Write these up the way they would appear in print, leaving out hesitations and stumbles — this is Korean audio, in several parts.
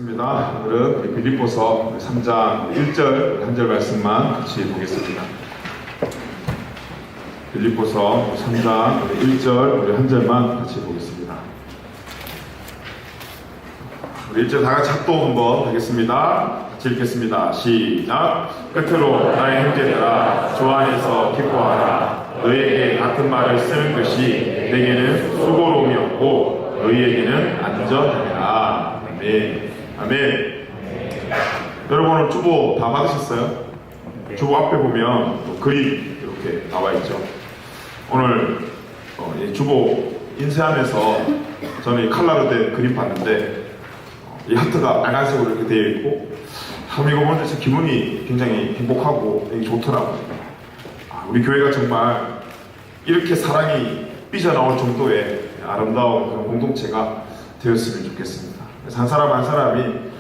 좋습니다. 오늘은 빌립보서 3장 1절 한 절 말씀만 같이 보겠습니다. 빌립보서 3장 1절 우리 한 절만 같이 보겠습니다. 우리 1절 다 같이 합독 한번 하겠습니다. 같이 읽겠습니다. 시작. 끝으로 나의 형제들아 주 안에서 기뻐하라. 너희에게 같은 말을 쓰는 것이 내게는 수고로움이 없고 너희에게는 안전하리라. 아멘. 아멘. 여러분 오늘 주보 다 받으셨어요? 주보 앞에 보면 또 그림 이렇게 나와 있죠. 오늘 이 주보 인쇄하면서 저는 이 칼라로 된 그림 봤는데 이 하트가 빨간색으로 이렇게 되어 있고 이거 보는데 제 기분이 굉장히 행복하고 되게 좋더라고요. 우리 교회가 정말 이렇게 사랑이 삐져나올 정도의 아름다운 그런 공동체가 되었으면 좋겠습니다. 그래서 한 사람 한 사람이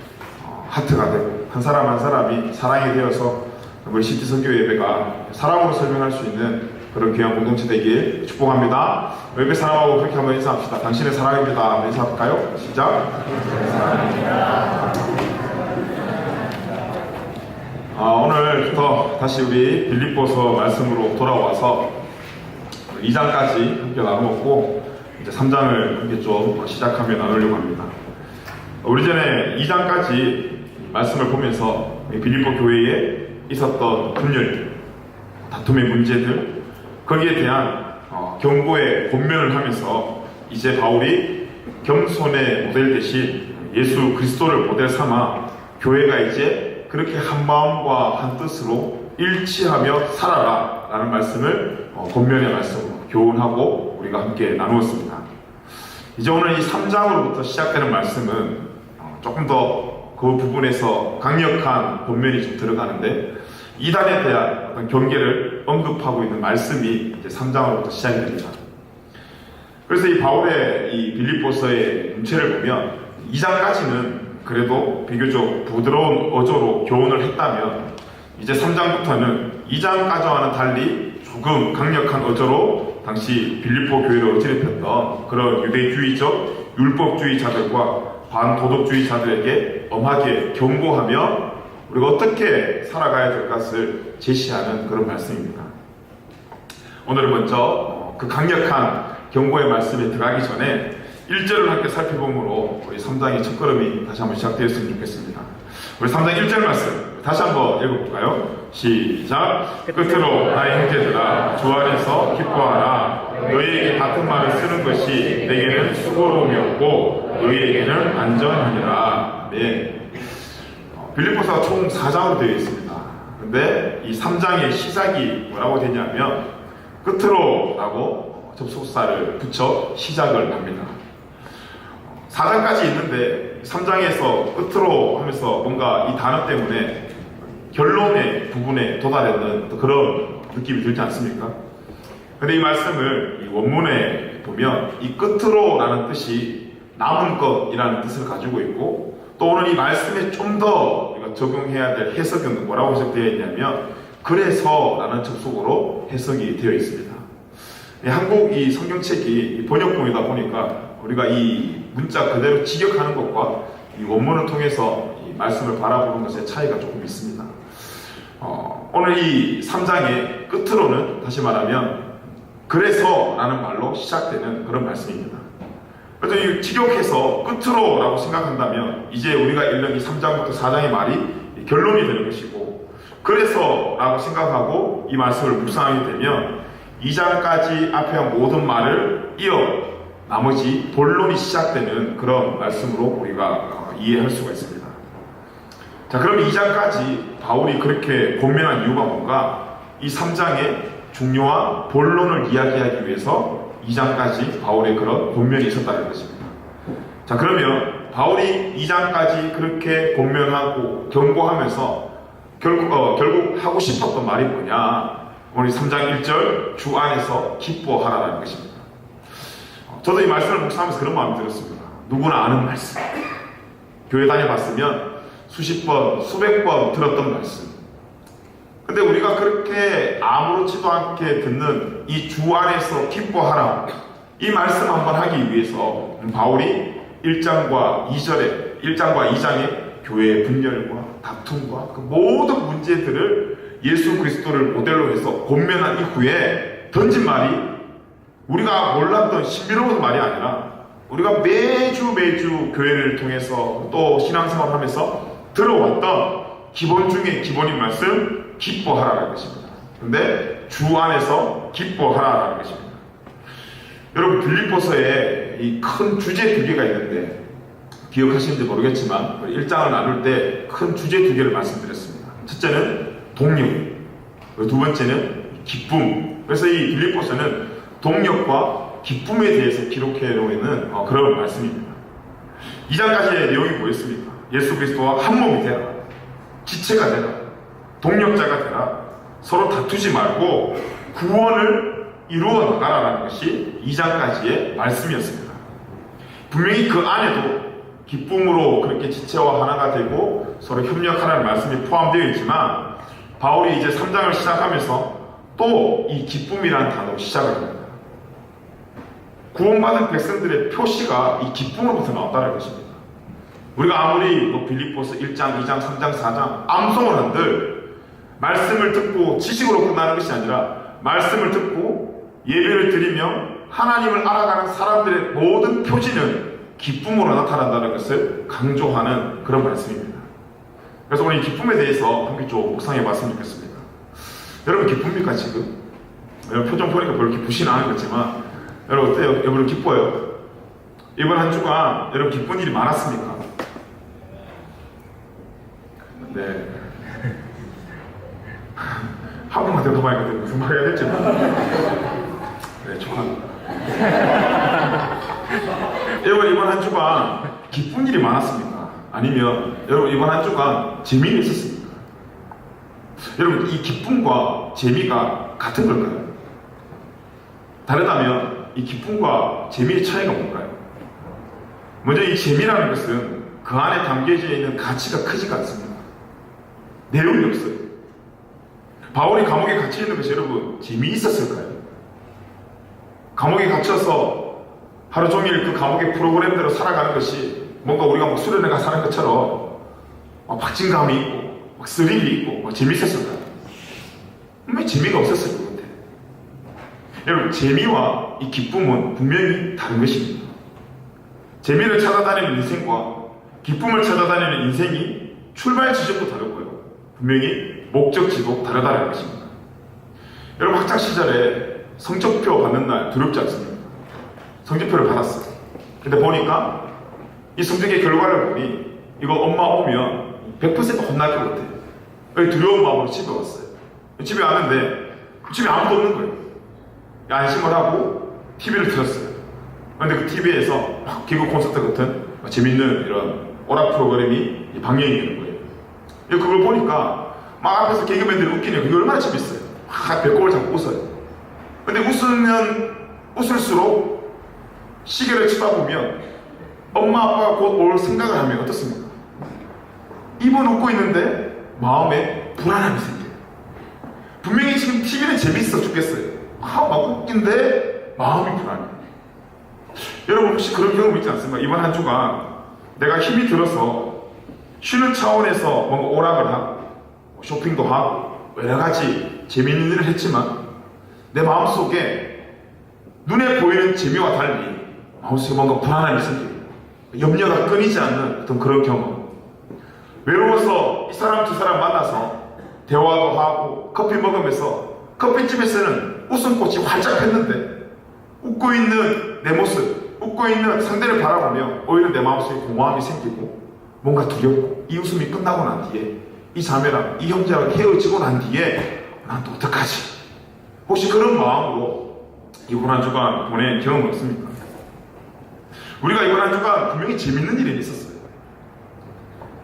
하트가 되고 한 사람 한 사람이 사랑이 되어서 우리 시티 선교 예배가 사랑으로 설명할 수 있는 그런 귀한 공동체 되길 축복합니다. 예배 사랑하고 그렇게 한번 인사합시다. 당신의 사랑입니다. 한번 인사할까요? 시작. 사랑입니다. 오늘부터 다시 우리 빌립보서 말씀으로 돌아와서 2장까지 함께 나누었고 이제 3장을 함께 좀 시작하며 나누려고 합니다. 우리 전에 2장까지 말씀을 보면서 빌립보 교회에 있었던 분열, 다툼의 문제들, 거기에 대한 경고의 권면을 하면서 이제 바울이 겸손의 모델 대신 예수 그리스도를 모델 삼아 교회가 이제 그렇게 한 마음과 한 뜻으로 일치하며 살아라 라는 말씀을 권면의 말씀으로 교훈하고 우리가 함께 나누었습니다. 이제 오늘 이 3장으로부터 시작되는 말씀은 조금 더 그 부분에서 강력한 권면이 좀 들어가는데 이단에 대한 어떤 경계를 언급하고 있는 말씀이 이제 3장으로부터 시작이 됩니다. 그래서 이 바울의 이 빌립보서의 문체를 보면 2장까지는 그래도 비교적 부드러운 어조로 교훈을 했다면 이제 3장부터는 2장까지와는 달리 조금 강력한 어조로 당시 빌립보 교회를 어지럽혔던 그런 유대주의적 율법주의자들과 반도덕주의자들에게 엄하게 경고하며 우리가 어떻게 살아가야 될 것을 제시하는 그런 말씀입니다. 오늘은 먼저 그 강력한 경고의 말씀에 들어가기 전에 1절을 함께 살펴보므로 우리 3장의 첫걸음이 다시 한번 시작되었으면 좋겠습니다. 우리 3장 1절 말씀 다시 한번 읽어볼까요? 시작. 끝으로 나의 형제들아 주 안에서 기뻐하라. 너희에게 같은 말을 쓰는 것이 내게는 수고로움이 없고 너희에게는 안전하니라. 네. 빌립보서가 총 4장으로 되어 있습니다. 근데 이 3장의 시작이 뭐라고 되냐면 끝으로 라고 접속사를 붙여 시작을 합니다. 4장까지 있는데 3장에서 끝으로 하면서 뭔가 이 단어 때문에 결론의 부분에 도달했는 그런 느낌이 들지 않습니까? 근데 이 말씀을 이 원문에 보면 이 끝으로 라는 뜻이 남은 것이라는 뜻을 가지고 있고 또 오늘 이 말씀에 좀 더 적용해야 될 해석은 뭐라고 해석되어 있냐면 그래서 라는 접속으로 해석이 되어 있습니다. 한국 이 성경책이 번역본이다 보니까 우리가 이 문자 그대로 직역하는 것과 이 원문을 통해서 이 말씀을 바라보는 것의 차이가 조금 있습니다. 오늘 이 3장의 끝으로는 다시 말하면 그래서 라는 말로 시작되는 그런 말씀입니다. 그래서 이 직역해서 끝으로 라고 생각한다면 이제 우리가 읽는 이 3장부터 4장의 말이 결론이 되는 것이고 그래서 라고 생각하고 이 말씀을 묵상하게 되면 2장까지 앞에 한 모든 말을 이어 나머지 본론이 시작되는 그런 말씀으로 우리가 이해할 수가 있습니다. 자, 그럼 2장까지 바울이 그렇게 권면한 이유가 뭔가? 이 3장의 중요한 본론을 이야기하기 위해서 2장까지 바울의 그런 권면이 있었다는 것입니다. 자, 그러면 바울이 2장까지 그렇게 권면하고 경고하면서 결국 하고 싶었던 말이 뭐냐? 오늘 3장 1절 주 안에서 기뻐하라는 것입니다. 저도 이 말씀을 묵상하면서 그런 마음이 들었습니다. 누구나 아는 말씀. 교회 다녀봤으면 수십 번, 수백 번 들었던 말씀. 근데 우리가 그렇게 아무렇지도 않게 듣는 이 주 안에서 기뻐하라. 이 말씀 한번 하기 위해서 바울이 1장과 2절에 1장과 2장의 교회의 분열과 다툼과 그 모든 문제들을 예수 그리스도를 모델로 해서 권면한 이후에 던진 말이 우리가 몰랐던 신비로운 말이 아니라 우리가 매주 교회를 통해서 또 신앙생활을 하면서 들어왔던 기본 중에 기본인 말씀, 기뻐하라는 것입니다. 그런데 주 안에서 기뻐하라는 것입니다. 여러분, 빌립보서에 이 큰 주제 두 개가 있는데 기억하시는지 모르겠지만 1장을 나눌 때 큰 주제 두 개를 말씀드렸습니다. 첫째는 동력, 두 번째는 기쁨. 그래서 이 빌립보서는 동력과 기쁨에 대해서 기록해 놓은 그런 말씀입니다. 2장까지의 내용이 뭐였습니까? 예수 그리스도와 한 몸이 되라, 지체가 되라, 동력자가 되라, 서로 다투지 말고 구원을 이루어 나가라는 것이 2장까지의 말씀이었습니다. 분명히 그 안에도 기쁨으로 그렇게 지체와 하나가 되고 서로 협력하라는 말씀이 포함되어 있지만 바울이 이제 3장을 시작하면서 또 이 기쁨이라는 단어로 시작을 합니다. 구원받은 백성들의 표시가 이 기쁨으로부터 나온다는 것입니다. 우리가 아무리 빌립보서 1장, 2장, 3장, 4장 암송을 한들 말씀을 듣고 지식으로 끝나는 것이 아니라 말씀을 듣고 예배를 드리며 하나님을 알아가는 사람들의 모든 표지는 기쁨으로 나타난다는 것을 강조하는 그런 말씀입니다. 그래서 오늘 이 기쁨에 대해서 함께 좀 묵상해 봤으면 좋겠습니다. 여러분 기쁩니까 지금? 여러분 표정 보니까 별로 기쁘진 않은 것 같지만 여러분 어때요? 여러분 기뻐요? 이번 한 주간 여러분 기쁜 일이 많았습니까? 네. 한 번만 더 가봐야 겠는데 무슨 말 해야 될지 네, 좋아. 여러분 이번 한 주간 기쁜 일이 많았습니까? 아니면 여러분 이번 한 주간 재미가 있었습니까? 여러분 이 기쁨과 재미가 같은 걸까요? 다르다면 이 기쁨과 재미의 차이가 뭔가요? 먼저 이 재미라는 것은 그 안에 담겨져 있는 가치가 크지가 않습니다. 내용이 없어요. 바울이 감옥에 갇혀 있는 것이 여러분 재미있었을까요? 감옥에 갇혀서 하루 종일 그 감옥의 프로그램대로 살아가는 것이 뭔가 우리가 막 수련회 가 사는 것처럼 막 박진감이 있고 막 스릴이 있고 막 재미있었을까요? 분명히 재미가 없었을 것 같아요. 여러분 재미와 이 기쁨은 분명히 다른 것입니다. 재미를 찾아다니는 인생과 기쁨을 찾아다니는 인생이 출발 지점도 다르고요. 분명히 목적지도 다르다는 것입니다. 여러분 학창 시절에 성적표 받는 날 두렵지 않습니까? 성적표를 받았어요. 근데 보니까 이 성적의 결과를 보니 이거 엄마 오면 100% 혼날 것 같아요. 두려운 마음으로 집에 왔어요. 집에 왔는데 집에 아무도 없는 거예요. 안심을 하고 TV를 틀었어요. 근데 그 TV에서 개그 콘서트 같은 재밌는 이런 오락 프로그램이 방영이 되는 거예요. 그걸 보니까 막 앞에서 개그맨들이 웃기네요. 그게 얼마나 재밌어요. 막 배꼽을 잡고 웃어요. 근데 웃으면 웃을수록 시계를 쳐다보면 엄마 아빠가 곧 올 생각을 하면 어떻습니까? 입은 웃고 있는데 마음에 불안함이 생겨요. 분명히 지금 TV는 재밌어 죽겠어요. 막 웃긴데 마음이 불안해요. 여러분 혹시 그런 경험 있지 않습니까? 이번 한 주간 내가 힘이 들어서 쉬는 차원에서 뭔가 오락을 하고 쇼핑도 하고 여러 가지 재미있는 일을 했지만 내 마음속에 눈에 보이는 재미와 달리 마음속에 뭔가 불안함이 생기고 염려가 끊이지 않는 어떤 그런 경험. 외로워서 이 사람 저 사람 만나서 대화도 하고 커피 먹으면서 커피집에서는 웃음꽃이 활짝 폈는데 웃고 있는 내 모습, 웃고 있는 상대를 바라보며 오히려 내 마음속에 공허함이 생기고 뭔가 두렵고 이 웃음이 끝나고 난 뒤에 이 자매랑 이 형제랑 헤어지고 난 뒤에 난 또 어떡하지? 혹시 그런 마음으로 이번 한 주간 보낸 경험 없습니까? 우리가 이번 한 주간 분명히 재밌는 일이 있었어요.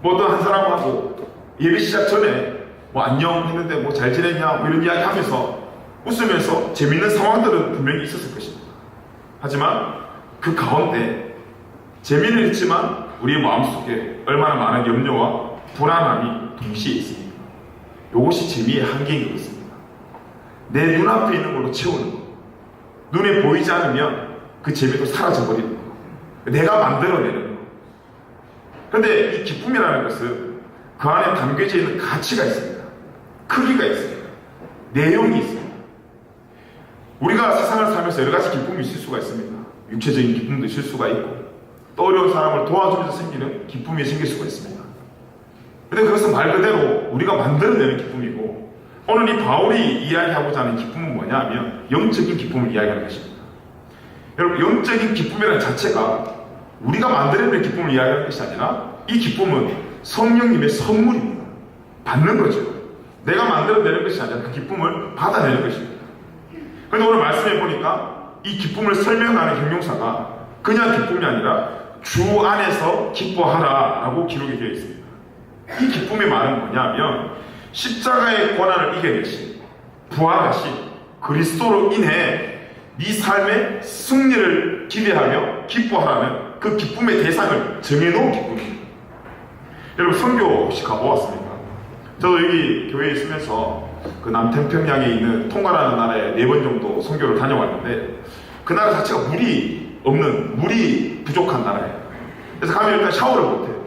뭐 어떤 한 사람하고 예배 시작 전에 뭐 안녕 했는데 뭐 잘 지냈냐 뭐 이런 이야기 하면서 웃으면서 재밌는 상황들은 분명히 있었을 것입니다. 하지만 그 가운데 재미는 있지만 우리의 마음속에 얼마나 많은 염려와 불안함이 동시에 있습니다. 이것이 재미의 한계인 것 같습니다. 내 눈앞에 있는 걸로 채우는 것. 눈에 보이지 않으면 그 재미도 사라져버리는 것. 내가 만들어내는 것. 그런데 이 기쁨이라는 것은 그 안에 담겨져 있는 가치가 있습니다. 크기가 있습니다. 내용이 있습니다. 우리가 세상을 살면서 여러 가지 기쁨이 있을 수가 있습니다. 육체적인 기쁨도 있을 수가 있고, 또 어려운 사람을 도와주면서 생기는 기쁨이 생길 수가 있습니다. 근데 그것은 말 그대로 우리가 만들어내는 기쁨이고, 오늘 이 바울이 이야기하고자 하는 기쁨은 뭐냐 하면 영적인 기쁨을 이야기하는 것입니다. 여러분, 영적인 기쁨이라는 자체가 우리가 만들어내는 기쁨을 이야기하는 것이 아니라 이 기쁨은 성령님의 선물입니다. 받는 거죠. 내가 만들어내는 것이 아니라 그 기쁨을 받아내는 것입니다. 그런데 오늘 말씀해 보니까 이 기쁨을 설명하는 형용사가 그냥 기쁨이 아니라 주 안에서 기뻐하라 라고 기록이 되어 있습니다. 이 기쁨의 말은 뭐냐면 십자가의 고난을 이겨내신 부활하신 그리스도로 인해 네 삶의 승리를 기대하며 기뻐하라는 그 기쁨의 대상을 정해놓은 기쁨입니다. 여러분, 선교 혹시 가보았습니까? 저도 여기 교회에 있으면서 그 남태평양에 있는 통가라는 나라에 4번 정도 선교를 다녀왔는데, 그 나라 자체가 물이 부족한 나라예요. 그래서 가면 일단 샤워를 못해요.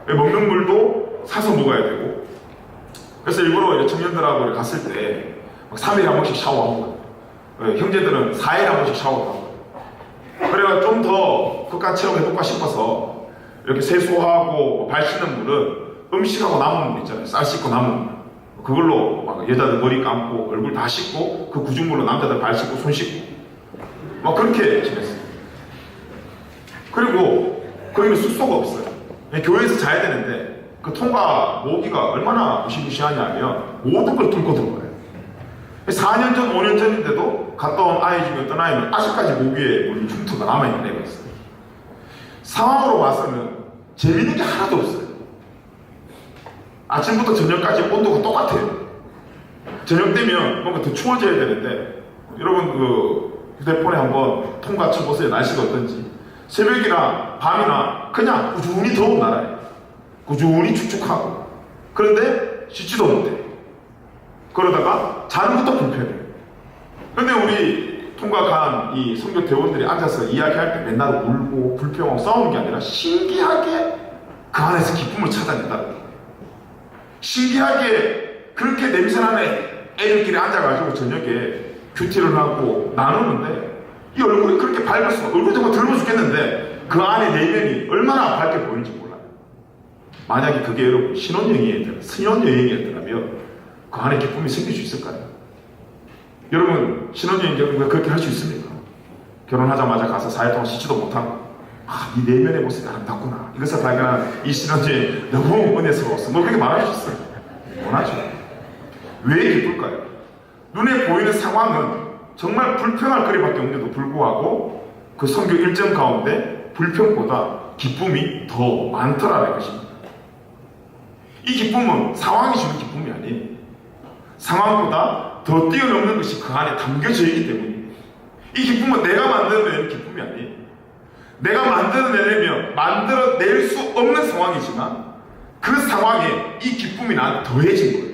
먹는 물도 사서 먹어야 되고, 그래서 일부러 청년들하고 갔을 때 3일에 한 번씩 샤워하고, 형제들은 4일에 한 번씩 샤워하고, 그래가 좀 더 극한 체험 해볼까 싶어서 이렇게 세수하고 발 씻는 물은 음식하고 남은 물 있잖아요. 쌀 씻고 남은 물. 그걸로 막 여자들 머리 감고 얼굴 다 씻고, 그 구준물로 남자들 발 씻고 손 씻고 막 그렇게 지냈어요. 그리고 거기는 숙소가 없어요. 교회에서 자야 되는데 그 통과 모기가 얼마나 무시무시하냐면 모든 걸 뚫고 들어가요. 4년 전, 5년 전인데도 갔다 온 아이 중에 어떤 아이는 아직까지 모기에 물린 흉터가 남아있는 애가 있어요. 상황으로 봐서는 재밌는 게 하나도 없어요. 아침부터 저녁까지 온도가 똑같아요. 저녁 되면 뭔가 더 추워져야 되는데, 여러분 그 휴대폰에 한번 통과 쳐보세요. 날씨가 어떤지. 새벽이나 밤이나 그냥 꾸준히 더운 나라예요. 꾸준히 축축하고. 그런데 씻지도 못해. 그러다가 자는 것도 불편해요. 그런데 우리 통과한 이 선교 대원들이 앉아서 이야기할 때 맨날 울고 불평하고 싸우는 게 아니라 신기하게 그 안에서 기쁨을 찾아낸다는 거예요. 신기하게 그렇게 냄새나는 애들끼리 앉아가지고 저녁에 큐티를 하고 나누는데, 이 얼굴이 그렇게 밝을 수가, 얼굴이 정말 젊어 죽겠는데 그 안에 내면이 얼마나 밝게 보이는지 몰라요. 만약에 그게 여러분 신혼여행이었더라면 그 안에 기쁨이 생길 수 있을까요? 여러분, 신혼여행 경우가 그렇게 할 수 있습니까? 결혼하자마자 가서 4일 동안 씻지도 못하고, 네 내면의 모습이 아름답구나, 이것을 발견한 이 신혼여행 너무 은혜스러웠어, 뭐 그렇게 말할 수 있어요? 원하죠. 왜 기쁠까요? 눈에 보이는 상황은 정말 불평할 거리밖에 없는데도 불구하고 그 선교 일정 가운데 불평보다 기쁨이 더 많더라는 것입니다. 이 기쁨은 상황이 주는 기쁨이 아니에요. 상황보다 더 뛰어넘는 것이 그 안에 담겨져 있기 때문에, 이 기쁨은 내가 만들어내는 기쁨이 아니에요. 내가 만들어내려면 만들어낼 수 없는 상황이지만 그 상황에 이 기쁨이 나한테 더해진 거예요.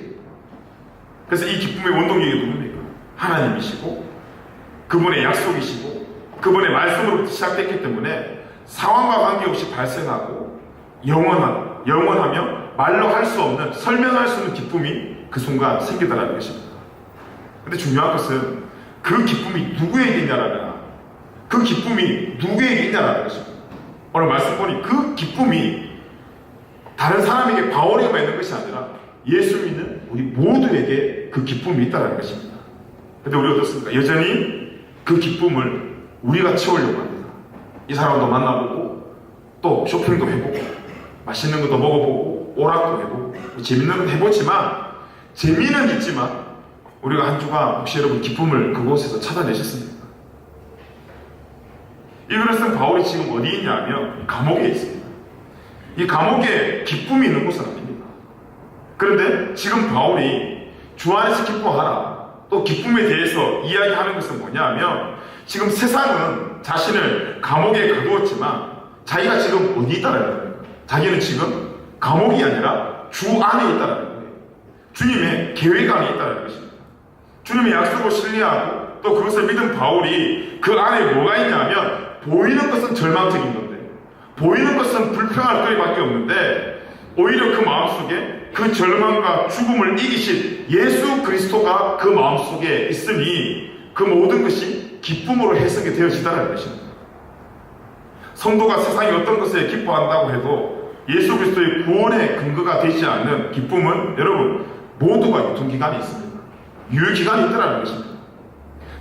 그래서 이 기쁨의 원동력이 누굽니까? 하나님이시고 그분의 약속이시고 그분의 말씀으로부터 시작됐기 때문에 상황과 관계없이 발생하고 영원하며 말로 할 수 없는, 설명할 수 없는 기쁨이 그 순간 생기더라는 것입니다. 근데 중요한 것은 그 기쁨이 누구에게 있냐라면, 그 기쁨이 누구에게 있냐라는 것입니다. 오늘 말씀 보니 그 기쁨이 다른 사람에게 바울에게만 있는 것이 아니라 예수 믿는 우리 모두에게 그 기쁨이 있다는 것입니다. 근데 우리 어떻습니까? 여전히 그 기쁨을 우리가 채우려고 합니다. 이 사람도 만나보고 또 쇼핑도 해보고 맛있는 것도 먹어보고 오락도 해보고 재밌는 것도 해보지만, 재미는 있지만 우리가 한 주간 혹시 여러분 기쁨을 그곳에서 찾아내셨습니까? 이것을 쓴 바울이 지금 어디 있냐면 감옥에 있습니다. 이 감옥에 기쁨이 있는 곳은 아닙니다. 그런데 지금 바울이 주 안에서 기뻐하라, 또 기쁨에 대해서 이야기하는 것은 뭐냐면, 지금 세상은 자신을 감옥에 가두었지만 자기가 지금 어디 있다는 거예요? 자기는 지금 감옥이 아니라 주 안에 있다는 거예요. 주님의 계획 안에 있다는 것입니다. 주님의 약속을 신뢰하고 또 그것을 믿은 바울이 그 안에 뭐가 있냐면, 보이는 것은 절망적인 건데 보이는 것은 불평할 거리밖에 없는데 오히려 그 마음속에 그 절망과 죽음을 이기신 예수 그리스도가 그 마음속에 있으니 그 모든 것이 기쁨으로 해석이 되어지다라는 것입니다. 성도가 세상의 어떤 것에 기뻐한다고 해도 예수 그리스도의 구원의 근거가 되지 않는 기쁨은 여러분 모두가 유통기간이 있습니다. 유효기간이 있다는 것입니다.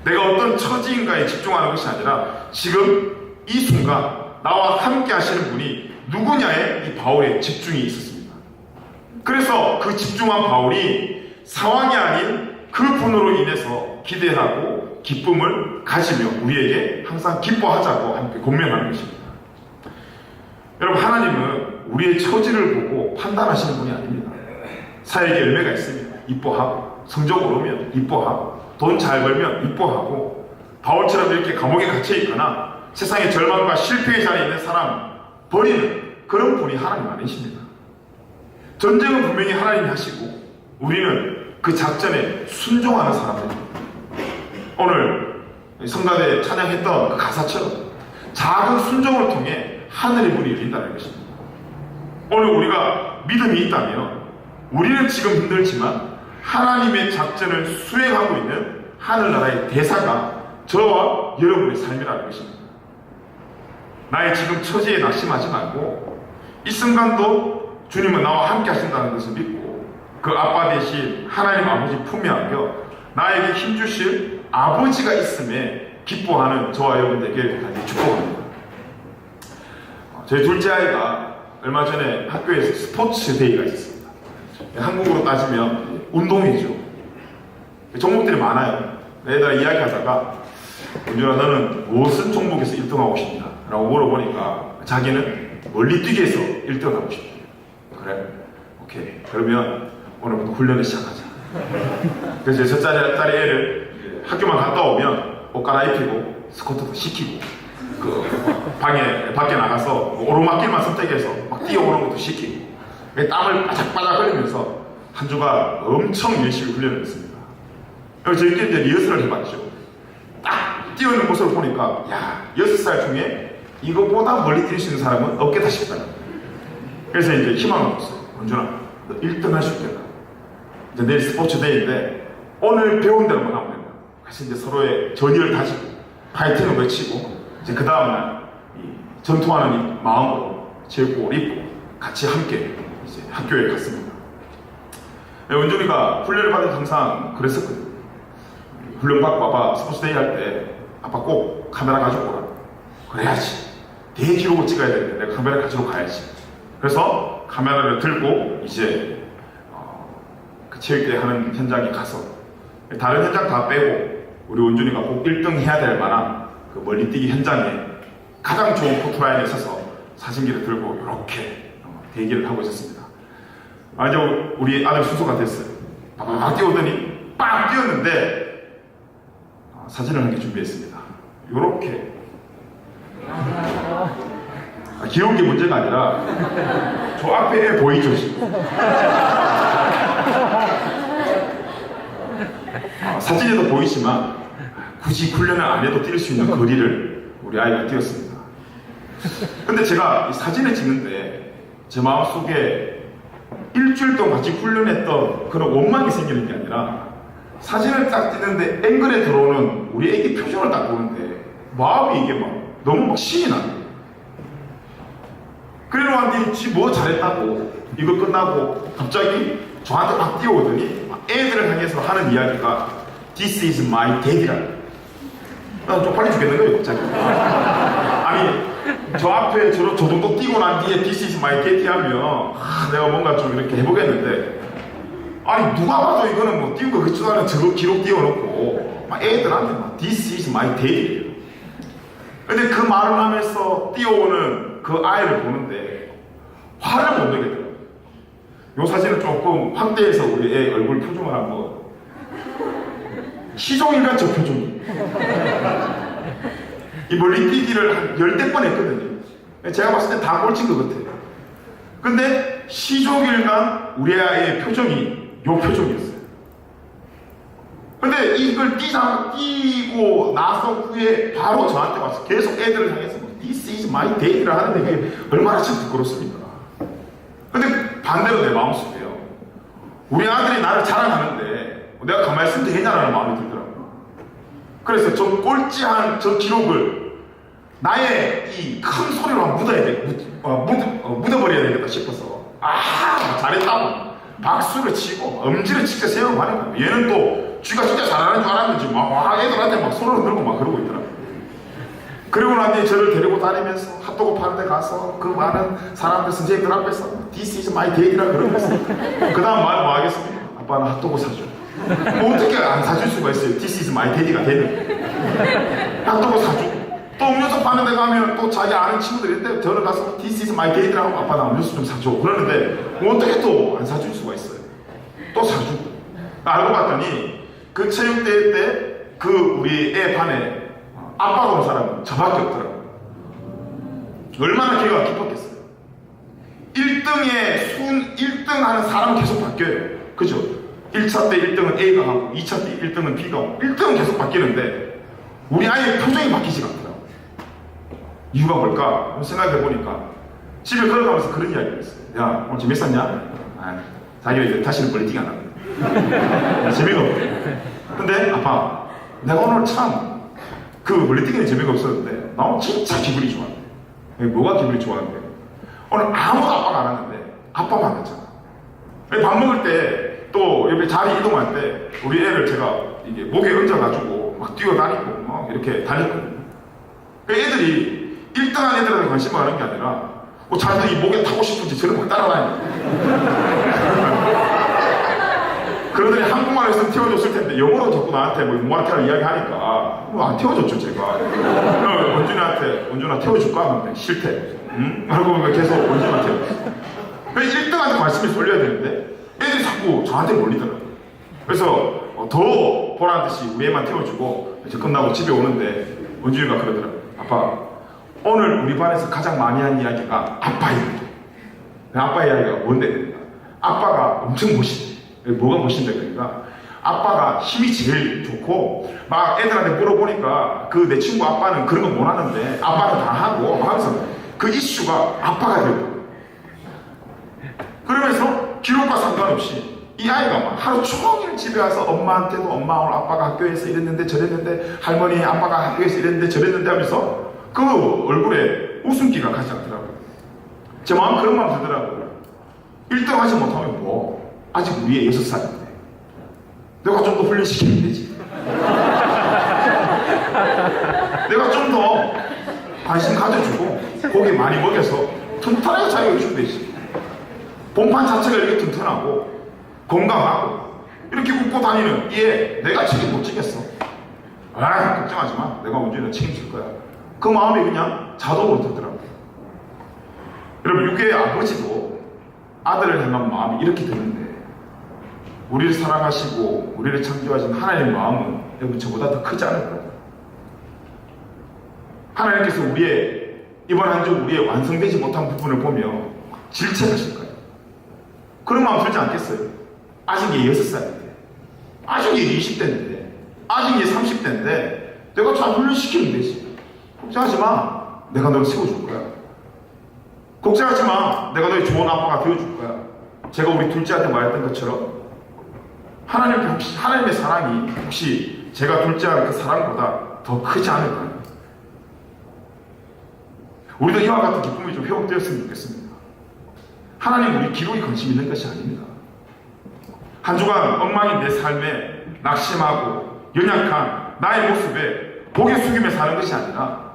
내가 어떤 처지인가에 집중하는 것이 아니라 지금 이 순간 나와 함께 하시는 분이 누구냐에 이 바울의 집중이 있었습니다. 그래서 그 집중한 바울이 상황이 아닌 그 분으로 인해서 기대하고 기쁨을 가지며 우리에게 항상 기뻐하자고 함께 권면하는 것입니다. 여러분, 하나님은 우리의 처지를 보고 판단하시는 분이 아닙니다. 사역에 열매가 있으면 이뻐하고, 성적 오르면 이뻐하고, 돈 잘 벌면 이뻐하고, 바울처럼 이렇게 감옥에 갇혀 있거나 세상의 절망과 실패의 자리에 있는 사람 버리는 그런 분이 하나님 아니십니다. 전쟁은 분명히 하나님이 하시고 우리는 그 작전에 순종하는 사람들입니다. 오늘 성가대 찬양했던 그 가사처럼 작은 순종을 통해 하늘의 문이 열린다는 것입니다. 오늘 우리가 믿음이 있다면 우리는 지금 힘들지만 하나님의 작전을 수행하고 있는 하늘나라의 대사가 저와 여러분의 삶이라는 것입니다. 나의 지금 처지에 낙심하지 말고 이 순간도 주님은 나와 함께 하신다는 것을 믿고 그 아빠 대신 하나님 아버지 품에 안겨 나에게 힘주실 아버지가 있음에 기뻐하는 저와 여러분 되게 축복합니다. 저희 둘째 아이가 얼마 전에 학교에서 스포츠 데이가 있었습니다. 한국으로 따지면 운동이죠. 종목들이 많아요. 애들아 이야기하다가 은준아 너는 무슨 종목에서 1등하고 싶냐? 라고 물어보니까 자기는 멀리 뛰기에서 1등하고 싶대요. 그래? 오케이. 그러면 오늘부터 훈련을 시작하자. 그래서 첫째짜리 애를 학교만 갔다 오면 옷 갈아입히고 스쿼트도 시키고 그 밖에 나가서 오르막길만 선택해서 막 뛰어오는 것도 시키고 땀을 바짝바짝 흘리면서 한 주가 엄청 열심히 훈련을 했습니다. 그래서 저희끼리 이제 리허설을 해봤죠. 딱 뛰어있는 모습을 보니까 야 6살 중에 이거보다 멀리 뛸 수 있는 사람은 없겠다 싶다. 그래서 이제 희망을 줬어요. 은준아 너 1등 할 수 있겠다. 이제 내일 스포츠 데이인데 오늘 배운 대로만 하면 된다. 그래서 이제 서로의 전의를 다지고 파이팅을 외치고 이제 그 다음날 전투하는 이 마음으로 제복을 입고 같이 함께 이제 학교에 갔습니다. 은준이가 훈련을 받을 때 항상 그랬었거든요. 훈련 받고 아빠 스포츠 데이 할 때 아빠 꼭 카메라 가지고 오라. 그래야지. 대기록을 찍어야 되는데 내가 카메라 가지고 가야지. 그래서 카메라를 들고 이제 그 체육대회 하는 현장에 가서 다른 현장 다 빼고 우리 은준이가 꼭 1등 해야 될 만한 그 멀리뛰기 현장에 가장 좋은 포토라인에 서서 사진기를 들고 이렇게 대기를 하고 있었습니다. 이제 우리 아들 순서가 됐어요. 막 뛰어오더니 빡 뛰었는데 사진을 한 개 준비했습니다. 요렇게 귀여운 게 문제가 아니라 저 앞에 애 보이죠 지금? 사진에도 보이지만 굳이 훈련을 안 해도 뛸 수 있는 거리를 우리 아이가 뛰었습니다. 근데 제가 이 사진을 찍는데 제 마음속에 일주일 동안 같이 훈련했던 그런 원망이 생기는 게 아니라 사진을 딱 찍는데 앵글에 들어오는 우리 애기 표정을 딱 보는데 마음이 이게 막 너무 막 신이 나요. 그래 놓았더니 지 뭐 잘했다고 이거 끝나고 갑자기 저한테 막 뛰어오더니 애들을 향해서 하는 이야기가 This is my daddy라고. 난 쪽팔리 죽겠는 거예요 갑자기. 아니 저 앞에 저 정도 뛰고 난 뒤에 This is my daddy 하면 내가 뭔가 좀 이렇게 해보겠는데 아니 누가 봐도 이거는 뭐 띄운 거 그치도 않은 저거 기록 띄워놓고 막 애들한테 막 This is my daddy. 근데 그 말을 하면서 뛰어오는 그 아이를 보는데 화를 못 내겠더라고요. 이 사진을 조금 확대해서 우리 애 얼굴 표정을 한번 시종일관 저 표정이 이 멀리 뛰기를 한 10대 번 했거든요. 제가 봤을 때 다 꼴찌인 것 같아요. 근데 시종일관 우리 아이의 표정이 요 표정이었어요. 근데 이걸 뛰고 나서 후에 바로 저한테 와서 계속 애들을 향해서 뭐 This is my day라 하는데 그게 얼마나 참 부끄럽습니까? 근데 반대로 내 마음속에요. 우리 아들이 나를 자랑하는데 내가 가만히 있으면 되겠냐라는 마음이 들더라고요. 그래서 저 꼴찌한 저 기록을 나의 이 큰 소리로 묻어버려야 되겠다 싶어서 잘했다고 박수를 치고 엄지를 직접 세우고 하는 거예요. 얘는 또 쥐가 진짜 잘하는 줄 알았는지 막 애들한테 막 손을 들고 막 그러고 있더라고요. 그리고 난 뒤에 저를 데리고 다니면서 핫도그 파는 데 가서 그 많은 사람들 선생님들 앞에서 This is my day라 그러면서 그 다음 말 뭐 하겠습니까? 아빠는 핫도그 사줘. 뭐 어떻게 안 사줄 수가 있어요? This is my daddy가 되는 핫도그 사줘. 또 음료수 파는 데 가면 또 자기 아는 친구들이 있는데 저를 가서 This is my daddy라고 아빠 나 음료수 좀 사줘. 그러는데 뭐 어떻게 또 안 사줄 수가 있어요? 또 사주고. 알고 봤더니 그 체육대회 때 그 우리 애 반에 아빠가 온 사람은 저밖에 없더라고요. 얼마나 걔가 기뻤겠어요. 1등 하는 사람은 계속 바뀌어요. 그죠? 1차 때 1등은 A가 하고 2차 때 1등은 B가 하고 1등은 계속 바뀌는데 우리 아이의 표정이 바뀌지가 않더라고요. 이유가 뭘까? 생각해보니까 집에 걸어가면서 그런 이야기를 했어요. 야, 오늘 재밌었냐? 자기가 이제 다시는 멀리 뛰가 안 나는데 재미가 없대. 근데 아빠, 내가 오늘 참 그 멀리뛰기는 재미가 없었는데 나 오늘 진짜 기분이 좋았네. 뭐가 기분이 좋았는데 오늘 아무도 아빠가 안 왔는데 아빠만 왔잖아. 밥 먹을 때 또 옆에 자리 이동할 때 우리 애를 제가 이게 목에 얹어가지고 막 뛰어다니고 막 이렇게 달렸거든요. 애들이 1등한 애들한테 관심을 가는 게 아니라 자기들이 목에 타고 싶은지 저를 막 따라다니고 그러더니 한국말로 했으면 태워줬을 텐데 영어로 자꾸 나한테 뭐 모아테라 이야기하니까 안 태워줬죠 제가. 원준아 태워줄까? 하는데 싫대. 응? 하고 계속 원준아 태워줬어. 1등한테 관심이 쏠려야 되는데 애들이 자꾸 저한테 몰리더라고요. 그래서 더 보라는 듯이 우리 애만 태워주고 이제 끝나고 집에 오는데 원준이가 그러더라고요. 아빠, 오늘 우리 반에서 가장 많이 한 이야기가 아빠 이야기. 아빠 이야기가 뭔데? 아빠가 엄청 멋있대. 뭐가 멋있는데 그러니까 아빠가 힘이 제일 좋고 막 애들한테 물어보니까 그 내 친구 아빠는 그런 거 못 하는데 아빠는 다 하고 하면서 그 이슈가 아빠가 되고 그러면서 기록과 상관없이 이 아이가 막 하루 종일 집에 와서 엄마한테도 엄마 오늘 아빠가 학교에서 이랬는데 저랬는데 할머니 아빠가 학교에서 이랬는데 저랬는데 하면서 그 얼굴에 웃음기가 가지 않더라고요. 제 마음 그런 마음 들더라고요. 1등 하지 못하면 뭐 아직 우리 애 6살인데 내가 좀 더 훈련시키면 되지. 내가 좀 더 관심 가져주고 고기 많이 먹여서 튼튼하게 자기가 주면 되지. 본판 자체가 이렇게 튼튼하고 건강하고 이렇게 웃고 다니는 얘 내가 책임 못 지겠어. 걱정하지 마. 내가 언제나 책임질 거야. 그 마음이 그냥 자동으로 들더라고요. 여러분 육계의 아버지도 아들을 향한 마음이 이렇게 드는데 우리를 사랑하시고 우리를 창조하신 하나님의 마음은 여러분 저보다 더 크지 않을까요? 하나님께서 우리의 이번 한 주 우리의 완성되지 못한 부분을 보며 질책하실 거예요. 그런 마음 들지 않겠어요? 아직 얘 6살인데 아직 얘 20대인데 아직 얘 30대인데 내가 잘 훈련시키면 되지. 걱정하지 마. 내가 너를 세워줄 거야. 걱정하지 마. 내가 너의 좋은 아빠가 되어줄 거야. 제가 우리 둘째한테 말했던 것처럼 하나님의 사랑이 혹시 제가 둘째한 그 사랑보다 더 크지 않을까요? 우리도 이와 같은 기쁨이 좀 회복되었으면 좋겠습니다. 하나님 우리 기록에 관심 있는 것이 아닙니다. 한 주간 엉망인 내 삶에 낙심하고 연약한 나의 모습에 고개 숙이며 사는 것이 아니라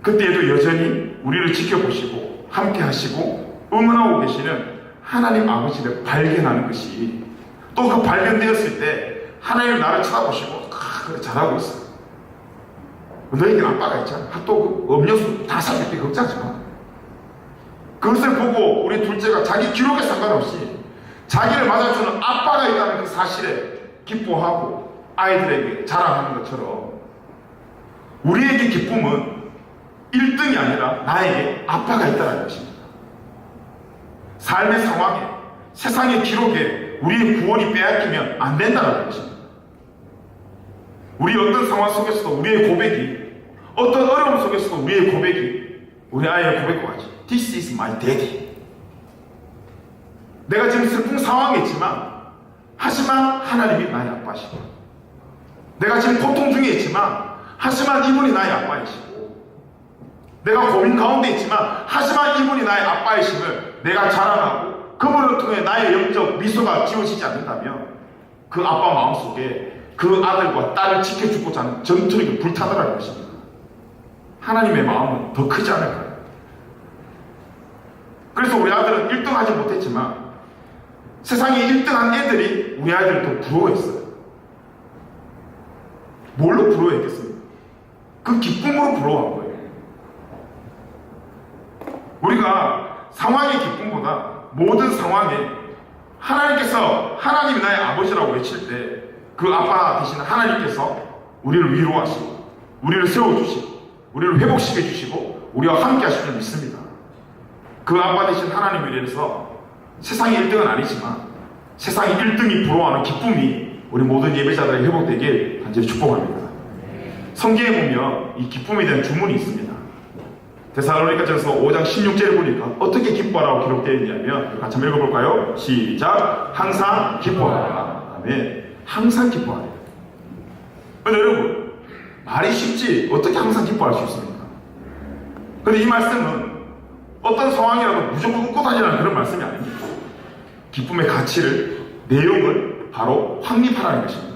그때에도 여전히 우리를 지켜보시고 함께 하시고 응원하고 계시는 하나님 아버지를 발견하는 것이 또 그 발견되었을 때 하나님 나를 쳐다보시고 그래 잘하고 있어. 너에게는 아빠가 있잖아. 핫도그, 음료수 다 사줄게. 걱정하지 마. 그것을 보고 우리 둘째가 자기 기록에 상관없이 자기를 맞아주는 아빠가 있다는 그 사실에 기뻐하고 아이들에게 자랑하는 것처럼 우리에게 기쁨은 1등이 아니라 나에게 아빠가 있다는 것입니다. 삶의 상황에 세상의 기록에 우리의 구원이 빼앗기면 안 된다는 것입니다. 우리 어떤 상황 속에서도 우리의 고백이 어떤 어려움 속에서도 우리의 고백이 우리 아이의 고백과같이 This is my daddy. 내가 지금 슬픈 상황이지만 하지만 하나님이 나의 아빠시고, 내가 지금 고통 중에 있지만 하지만 이분이 나의 아빠이시고, 내가 고민 가운데 있지만 하지만 이분이 나의 아빠이심을 내가 자랑하고 그분을 통해 나의 영적 미소가 지워지지 않는다면 그 아빠 마음속에 그 아들과 딸을 지켜주고자 하는 전투력이 불타더라는 것입니다. 하나님의 마음은 더 크지 않을까요? 그래서 우리 아들은 1등 하지 못했지만 세상에 1등한 애들이 우리 아이들을 더 부러워했어요. 뭘로 부러워했겠습니까? 그 기쁨으로 부러워한 거예요. 우리가 상황의 기쁨보다 모든 상황에 하나님께서 하나님이 나의 아버지라고 외칠 때 그 아빠 대신 하나님께서 우리를 위로하시고 우리를 세워주시고 우리를 회복시켜 주시고 우리와 함께 하실 줄 믿습니다. 그 아빠 대신 하나님을 위해서 세상의 1등은 아니지만 세상의 1등이 부러워하는 기쁨이 우리 모든 예배자들에게 회복되길 간절히 축복합니다. 성경에 보면 이 기쁨에 대한 주문이 있습니다. 데살로니가전서 5장 16절을 보니까 어떻게 기뻐하라고 기록되어 있냐면 같이 한번 읽어볼까요? 시작. 항상 기뻐하라. 아멘. 항상 기뻐하라. 근데 여러분, 말이 쉽지 어떻게 항상 기뻐할 수 있습니까? 근데 이 말씀은 어떤 상황이라도 무조건 웃고 다니라는 그런 말씀이 아닙니다. 기쁨의 가치를, 내용을 바로 확립하라는 것입니다.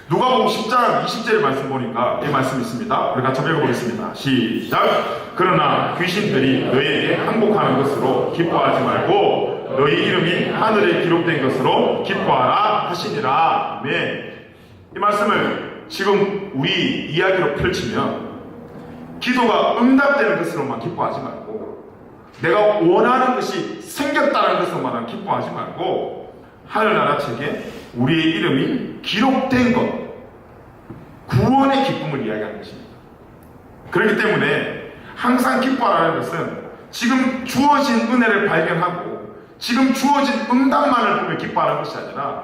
누가복음 10장 20절의 말씀 보니까 이 말씀이 있습니다. 우리 같이 한번 읽어보겠습니다. 시작. 그러나 귀신들이 너희에게 항복하는 것으로 기뻐하지 말고 너희 이름이 하늘에 기록된 것으로 기뻐하라 하시니라. 네. 이 말씀을 지금 우리 이야기로 펼치면 기도가 응답되는 것으로만 기뻐하지 말고 내가 원하는 것이 생겼다는 것으로만 기뻐하지 말고 하늘나라 책에 우리의 이름이 기록된 것, 구원의 기쁨을 이야기하는 것입니다. 그렇기 때문에 항상 기뻐하라는 것은 지금 주어진 은혜를 발견하고 지금 주어진 응답만을 보며 기뻐하는 것이 아니라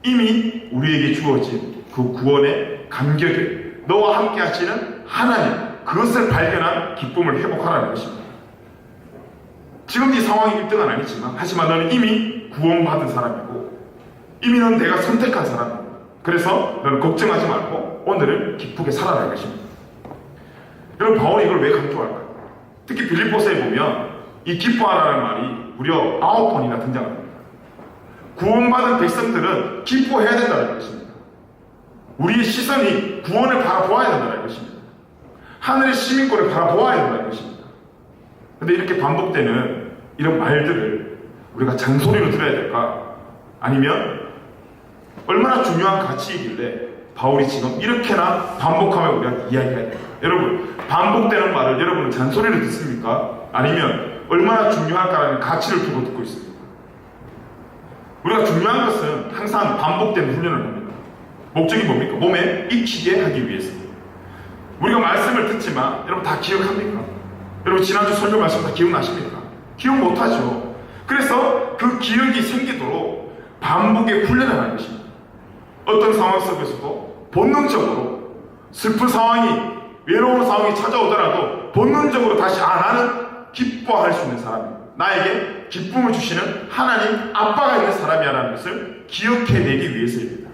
이미 우리에게 주어진 그 구원의 감격을 너와 함께 하시는 하나님, 그것을 발견한 기쁨을 회복하라는 것입니다. 지금 네 상황이 1등은 아니지만 하지만 너는 이미 구원받은 사람이고 이미 넌 내가 선택한 사람이고 그래서 너는 걱정하지 말고 오늘을 기쁘게 살아라는 것입니다. 여러분, 바울이 이걸 왜 강조할까요? 특히 빌립보서에 보면 이 기뻐하라는 말이 무려 9번이나 등장합니다. 구원받은 백성들은 기뻐해야 된다는 것입니다. 우리의 시선이 구원을 바라보아야 된다는 것입니다. 하늘의 시민권을 바라보아야 된다는 것입니다. 그런데 이렇게 반복되는 이런 말들을 우리가 잔소리로 들어야 될까? 아니면 얼마나 중요한 가치이길래 바울이 지금 이렇게나 반복하며 우리가 이야기해야 될까? 여러분, 반복되는 말을 여러분은 잔소리로 듣습니까? 아니면 얼마나 중요할까라는 가치를 두고 듣고 있습니다. 우리가 중요한 것은 항상 반복되는 훈련을 합니다. 목적이 뭡니까? 몸에 익히게 하기 위해서입니다. 우리가 말씀을 듣지만 여러분 다 기억합니까? 여러분 지난주 설교 말씀 다 기억나십니까? 기억 못하죠. 그래서 그 기억이 생기도록 반복의 훈련을 하는 것입니다. 어떤 상황 속에서도 본능적으로 슬픈 상황이, 외로운 상황이 찾아오더라도 본능적으로 다시 나는 기뻐할 수 있는 사람입니다. 나에게 기쁨을 주시는 하나님 아빠가 있는 사람이라는 것을 기억해내기 위해서입니다.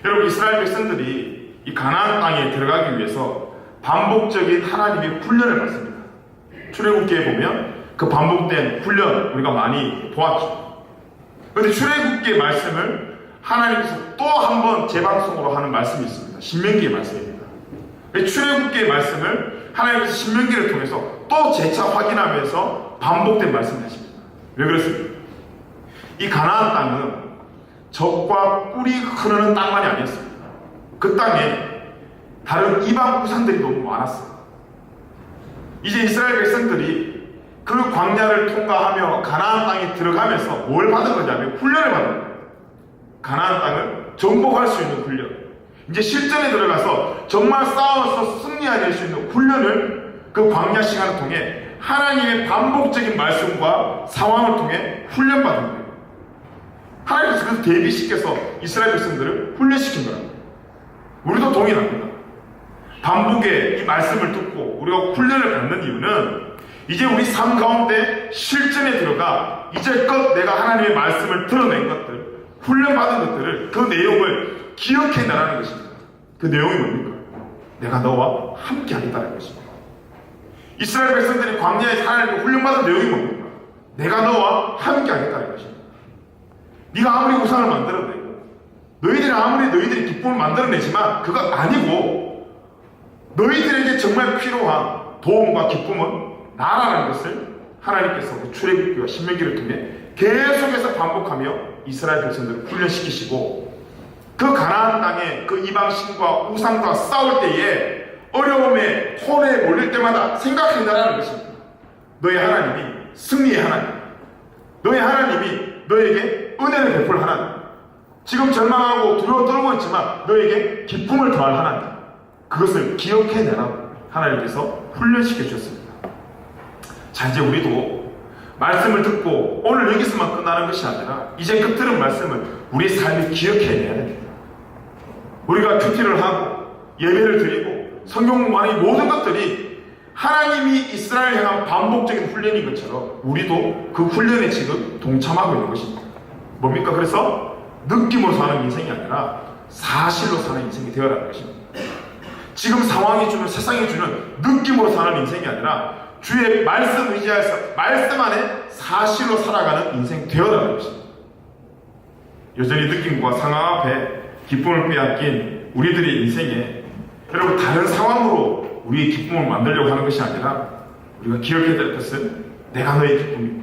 여러분, 이스라엘 백성들이 이 가나안 땅에 들어가기 위해서 반복적인 하나님의 훈련을 받습니다. 출애굽기에 보면 그 반복된 훈련 우리가 많이 보았죠. 그런데 출애굽기의 말씀을 하나님께서 또 한 번 재방송으로 하는 말씀이 있습니다. 신명기의 말씀입니다. 출애굽기의 말씀을 하나님께서 신명기를 통해서 또 재차 확인하면서 반복된 말씀을 하십니다. 왜 그렇습니까? 이 가나안 땅은 젖과 꿀이 흐르는 땅만이 아니었습니다. 그 땅에 다른 이방 우상들이 너무 많았어요. 이제 이스라엘 백성들이 그 광야를 통과하며 가나안 땅에 들어가면서 뭘 받은 거냐면 훈련을 받은 거예요. 가나안 땅을 정복할 수 있는 훈련. 이제 실전에 들어가서 정말 싸워서 승리할 수 있는 훈련을 그 광야 시간을 통해 하나님의 반복적인 말씀과 상황을 통해 훈련받은 거예요. 하나님께서 그래서 대비시켜서 이스라엘 백성들을 훈련시킨 거예요. 우리도 동일합니다. 반복의 이 말씀을 듣고 우리가 훈련을 받는 이유는 이제 우리 삶 가운데 실전에 들어가 이제껏 내가 하나님의 말씀을 드러낸 것들, 훈련받은 것들을, 그 내용을 기억해내라는 것입니다. 그 내용이 뭡니까? 내가 너와 함께 하겠다는 것입니다. 이스라엘 백성들이 광야에서 하나님께 훈련받은 내용이 뭡니까? 내가 너와 함께 하겠다는 것입니다. 네가 아무리 우상을 만들어내고 너희들이 아무리 너희들이 기쁨을 만들어내지만 그거 아니고 너희들에게 정말 필요한 도움과 기쁨은 나라는 것을 하나님께서 출애굽기와 신명기를 통해 계속해서 반복하며 이스라엘 백성들을 훈련시키시고 그 가나안 땅에 그 이방신과 우상과 싸울 때에 어려움에 혼에 몰릴 때마다 생각한다는 것입니다. 너의 하나님이 승리의 하나님, 너의 하나님이 너에게 은혜를 베풀 하나님, 지금 절망하고 두려워 떨고 있지만 너에게 기쁨을 더할 하나님, 그것을 기억해내라 하나님께서 훈련시켜 주셨습니다. 자, 이제 우리도 말씀을 듣고 오늘 여기서만 끝나는 것이 아니라 이제 그 들은 말씀을 우리의 삶에 기억해내야 됩니다. 우리가 큐티를 하고 예배를 드리고 성경 공부하는 이 모든 것들이 하나님이 이스라엘 향한 반복적인 훈련인 것처럼 우리도 그 훈련에 지금 동참하고 있는 것입니다. 뭡니까? 그래서 느낌으로 사는 인생이 아니라 사실로 사는 인생이 되어라는 것입니다. 지금 상황이 주는, 세상이 주는 느낌으로 사는 인생이 아니라 주의 말씀 의지하여서 말씀 안에 사실로 살아가는 인생 되어라는 것입니다. 여전히 느낌과 상황 앞에 기쁨을 빼앗긴 우리들의 인생에 여러분 다른 상황으로 우리의 기쁨을 만들려고 하는 것이 아니라 우리가 기억해야 될 것은 내가 너의 기쁨이고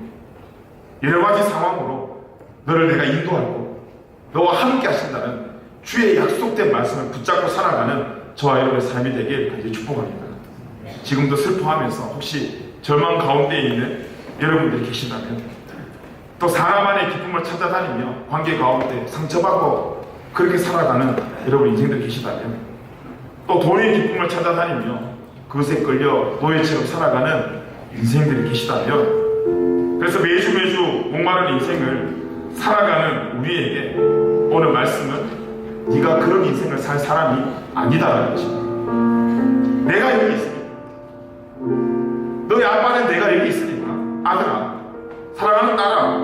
여러 가지 상황으로 너를 내가 인도하고 너와 함께 하신다는 주의 약속된 말씀을 붙잡고 살아가는 저와 여러분의 삶이 되길 간절히 축복합니다. 지금도 슬퍼하면서 혹시 절망 가운데 있는 여러분들이 계신다면 또 사람 안의 기쁨을 찾아다니며 관계 가운데 상처받고 그렇게 살아가는 여러분 인생들 계시다면 또 돈의 기쁨을 찾아다니며 그것에 끌려 노예처럼 살아가는 인생들이 계시다면 그래서 매주 목마른 인생을 살아가는 우리에게 오늘 말씀은 네가 그런 인생을 살 사람이 아니다라는 것입니다. 내가 여기 있으니까 너의 아빠는 내가 여기 있으니까 아들아 사랑하는 딸아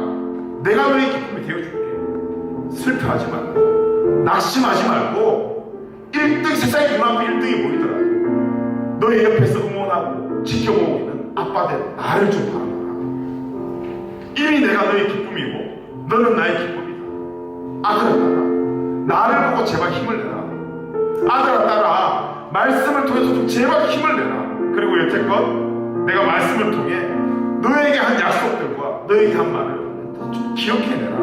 내가 너의 기쁨이 되어줄게. 슬퍼하지 말고 낙심하지 말고 1등 세상의 눈앞에 1등이 보이더라도 너의 옆에서 응원하고 지켜보고 있는 아빠들 나를 좀 바라봐라. 이미 내가 너의 기쁨이고 너는 나의 기쁨이다. 아들아 딸아 나를 보고 제발 힘을 내라. 아들아 딸아 말씀을 통해서 좀 제발 힘을 내라. 그리고 여태껏 내가 말씀을 통해 너에게 한 약속들과 너에게 한 말을 좀 기억해내라.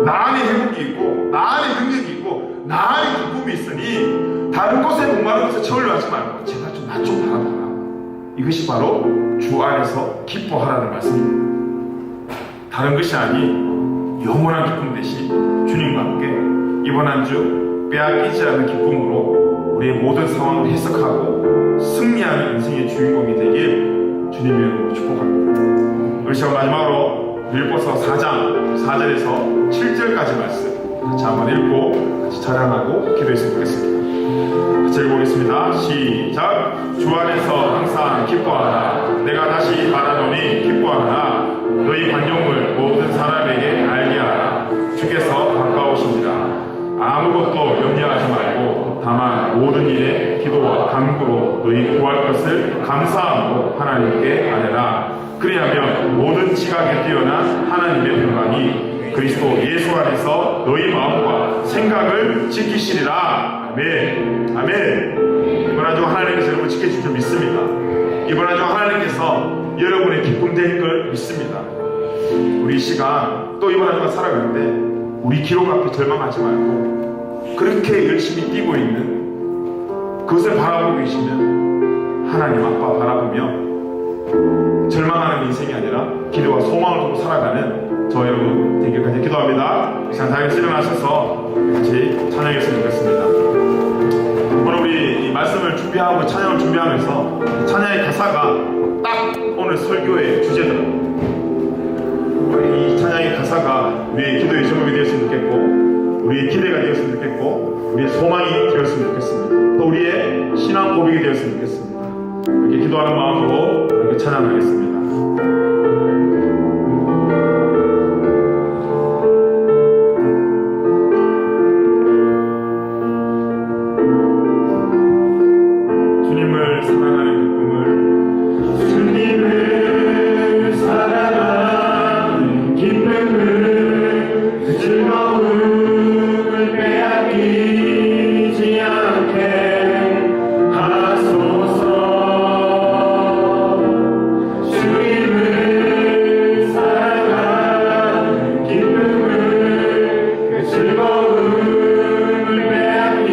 나 안에 회복이 있고 나 안에 능력이 있고 나 안에 기쁨이 있으니 다른 곳에 목마른 곳에 저울려 하지 말고 제발 좀 나 좀 바라봐라. 이것이 바로 주 안에서 기뻐하라는 말씀입니다. 다른 것이 아닌 영원한 기쁨 대신 주님과 함께 이번 한 주 빼앗기지 않는 기쁨으로 우리의 모든 상황을 해석하고 승리하는 인생의 주인공이 되길 주님의 이름으로 축복합니다. 우리 시간 마지막으로 빌립보서 4장 4절에서 7절까지 말씀 같이 한번 읽고 같이 찬양하고 기도했으면 좋겠습니다. 같이 읽어보겠습니다. 시작. 주 안에서 항상 기뻐하라. 내가 다시 말하노니 기뻐하라. 너희 관용을 모든 사람에게 알게 하라. 주께서 가까우십니다. 아무것도 염려하지 말고 다만 모든 일에 기도와 간구로 너희 구할 것을 감사함으로 하나님께 아뢰라. 그리하면 모든 지각에 뛰어난 하나님의 평강이 그리스도 예수 안에서 너희 마음과 생각을 지키시리라. 아멘. 아멘. 이번 한 주 하나님께서 여러분 지켜주실 줄 믿습니다. 이번 한 주 하나님께서 여러분의 기쁨 될 걸 믿습니다. 우리 이 시간 또 이번 한 주가 살아가는데 우리 기록 앞에 절망하지 말고 그렇게 열심히 뛰고 있는 그것을 바라보고 계시면 하나님 아빠 바라보며 절망하는 인생이 아니라 기도와 소망을 두고 살아가는 저 여러분 되기까지 기도합니다. 시간 다 같이 일어나셔서 같이 찬양했으면 좋겠습니다. 오늘 우리 이 말씀을 준비하고 찬양을 준비하면서 찬양의 가사가 딱 오늘 설교의 주제더라고요. 우리 이 찬양의 가사가 우리의 기도의 제목이 되었으면 좋겠고 우리의 기대가 되었으면 좋겠고 우리의 소망이 되었으면 좋겠습니다. 또 우리의 신앙 고백이 되었으면 좋겠습니다. 이렇게 기도하는 마음으로 이렇게 찬양하겠습니다. 주님을 사랑하는 기쁨을, 주님을 사랑하는 기쁨을, 그 즐거움을 빼앗기지 않게 하소서. 주님을 사랑하는 기쁨을, 그 즐거움을 빼앗기지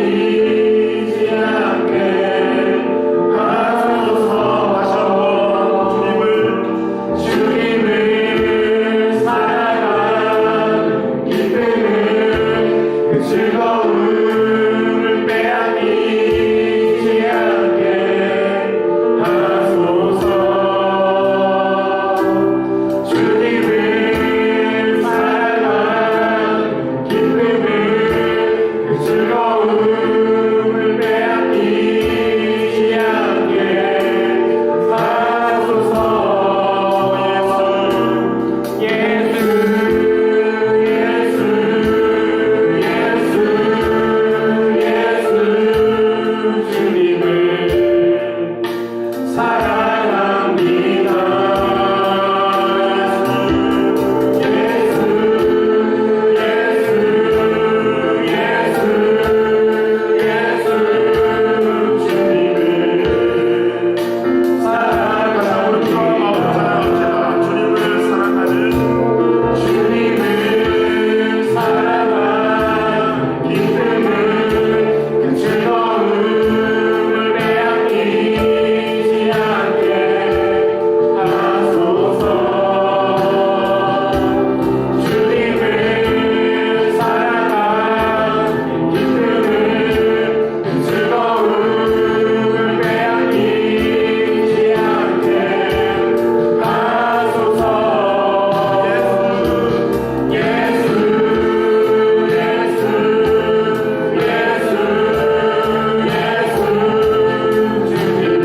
않게 즐거움을 빼앗기지 않게 하소서. 주님을 사랑하는 기쁨을, 그 즐거움을 빼앗기지 않게 하소서. 예수, 예수, 예수, 예수, 주님을 사랑합니다. 예수, 예수, 예수, 예수, 주님을 사랑합니다. 주님을 사랑하는, 주님을 사랑하는 기쁨을, 그 즐거움을 빼앗기지 않게 하소서. 주님을 사랑하는 기쁨을, 그 즐거움을 빼앗기지 않게 하소서. 예수, 예수, 예수, 예수, 주님을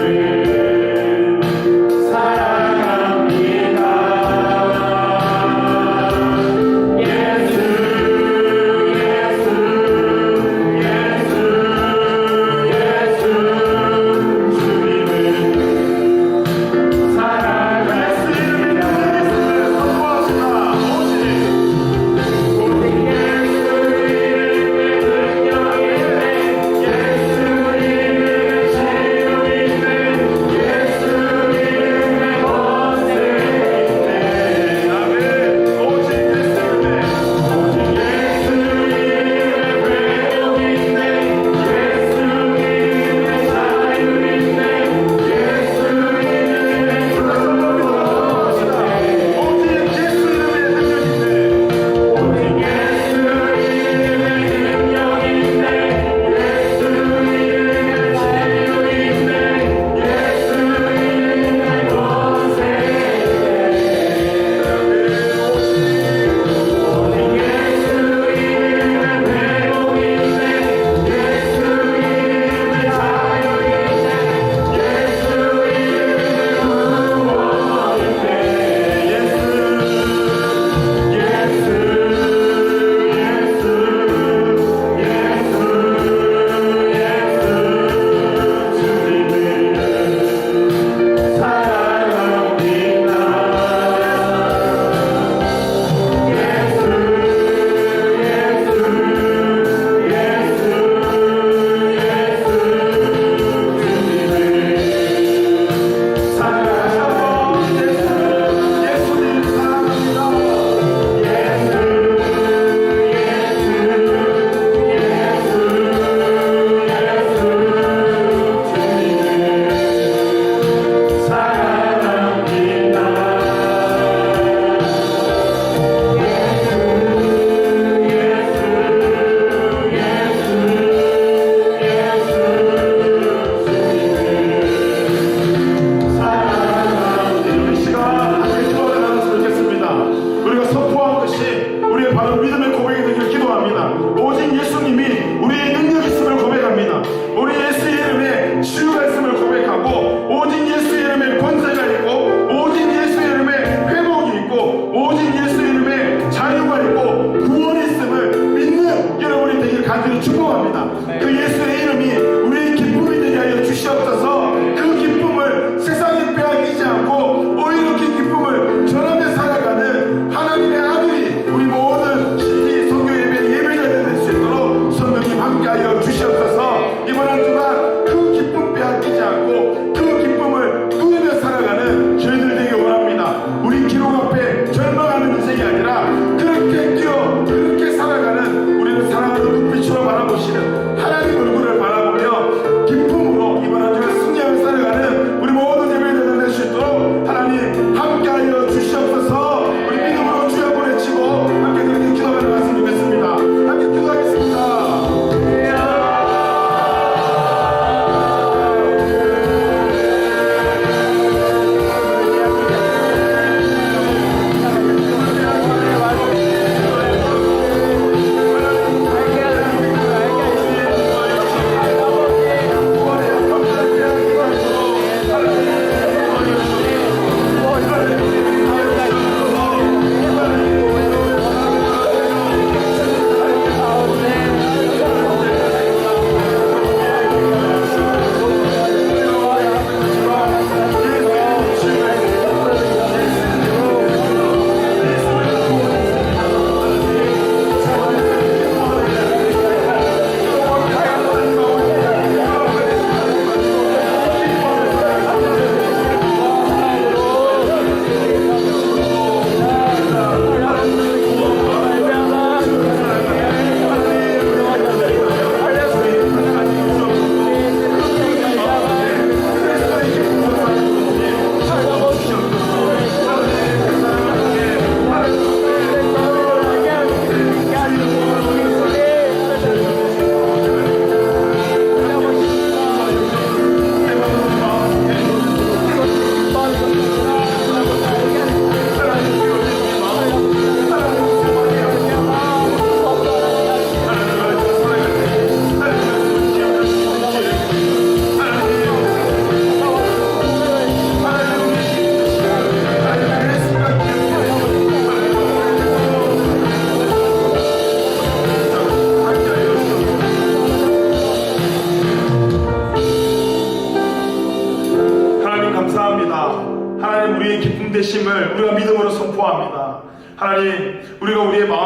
사랑합니다. 예수, 예수, 예수, 예수, 주님을 사랑합니다. 오직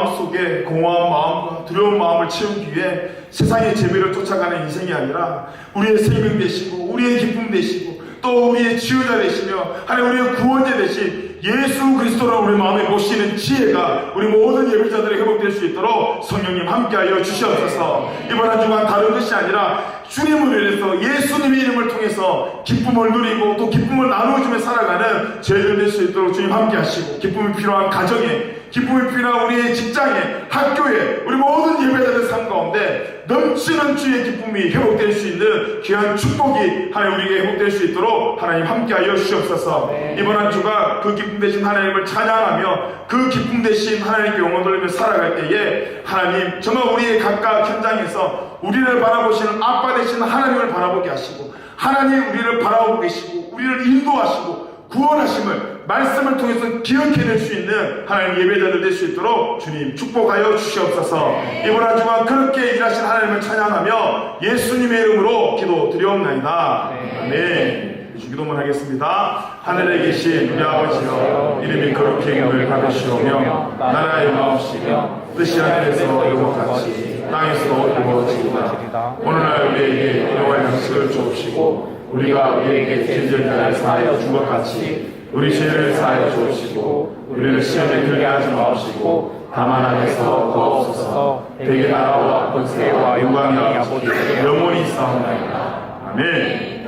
마음속에 공허한 마음과 두려운 마음을 채우기 위해 세상의 재미를 쫓아가는 인생이 아니라 우리의 생명 되시고 우리의 기쁨 되시고 또 우리의 지도자 되시며 하나님 우리의 구원자 되신 예수 그리스도를 우리 마음에 모시는 지혜가 우리 모든 예배자들의 회복될 수 있도록 성령님 함께하여 주시옵소서. 이번 한 주간 다른 것이 아니라 주님을 위해서 예수님의 이름을 통해서 기쁨을 누리고 또 기쁨을 나누어주며 살아가는 저희들 될 수 있도록 주님 함께하시고 기쁨이 필요한 가정에 기쁨이 필요한 우리의 직장에 학교에 우리 모든 예배자들 삶 가운데 넘치는 주의 기쁨이 회복될 수 있는 귀한 축복이 하나님 우리에게 회복될 수 있도록 하나님 함께하여 주시옵소서. 이번 한 주가 그 기쁨 대신 하나님을 찬양하며 그 기쁨 대신 하나님께 영광 돌리며 살아갈 때에 하나님 정말 우리의 각각 현장에서 우리를 바라보시는 아빠 되신 하나님을 바라보게 하시고 하나님 우리를 바라보고 계시고 우리를 인도하시고 구원하심을 말씀을 통해서 기억해낼 수 있는 하나님 예배자들 될 수 있도록 주님 축복하여 주시옵소서. 이번 한 주간 그렇게 일하신 하나님을 찬양하며 예수님의 이름으로 기도드리옵나이다. 아멘. 기도문 하겠습니다. 하늘에 계신 우리 아버지여 이름이 거룩히 여김을 받으시오며 나라의 마옵시며 뜻이 하늘에서 이루어 같이 땅에서도 이루어지리다. 오늘날 우리에게 일용할 양식을 주옵시고 우리가 우리에게 죄를 사하여 준 것 같이 우리 죄를 사하여 주옵시고 우리를 시험에 들게 하지 마옵시고 다만 안에서 거없소서. 대개 나라와 권세와 영광이 아버지께 영원히 있사옵나이다. 아멘.